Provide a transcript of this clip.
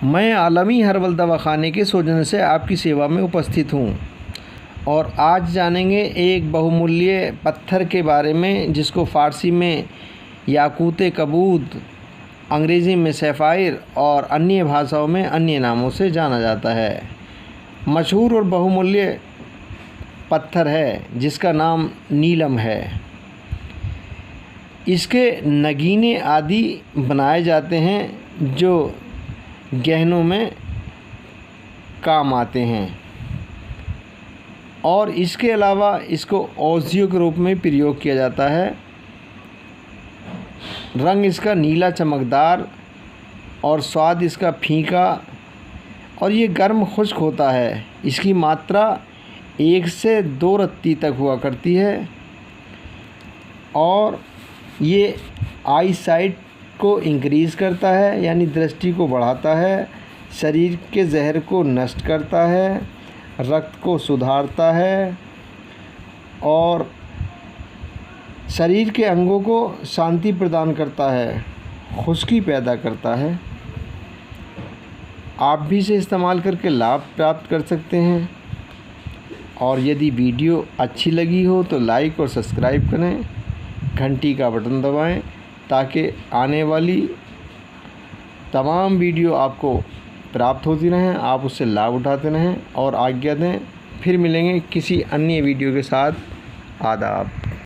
मैं आलमी हर्बल दवाखाने के सौजन्य से आपकी सेवा में उपस्थित हूँ और आज जानेंगे एक बहुमूल्य पत्थर के बारे में जिसको फ़ारसी में याकूत कबूद, अंग्रेज़ी में सैफ़ायर और अन्य भाषाओं में अन्य नामों से जाना जाता है। मशहूर और बहुमूल्य पत्थर है जिसका नाम नीलम है। इसके नगीने आदि बनाए जाते हैं जो गहनों में काम आते हैं और इसके अलावा इसको औषधियों के रूप में प्रयोग किया जाता है। रंग इसका नीला चमकदार और स्वाद इसका फीका और ये गर्म खुश्क होता है। इसकी मात्रा 1 से 2 रत्ती तक हुआ करती है और ये आई साइट को इंक्रीज़ करता है यानी दृष्टि को बढ़ाता है, शरीर के जहर को नष्ट करता है, रक्त को सुधारता है और शरीर के अंगों को शांति प्रदान करता है, खुश्की पैदा करता है। आप भी इसे इस्तेमाल करके लाभ प्राप्त कर सकते हैं और यदि वीडियो अच्छी लगी हो तो लाइक और सब्सक्राइब करें, घंटी का बटन दबाएं ताकि आने वाली तमाम वीडियो आपको प्राप्त होती रहें, आप उससे लाभ उठाते रहें और आज्ञा दें। फिर मिलेंगे किसी अन्य वीडियो के साथ। आदाब।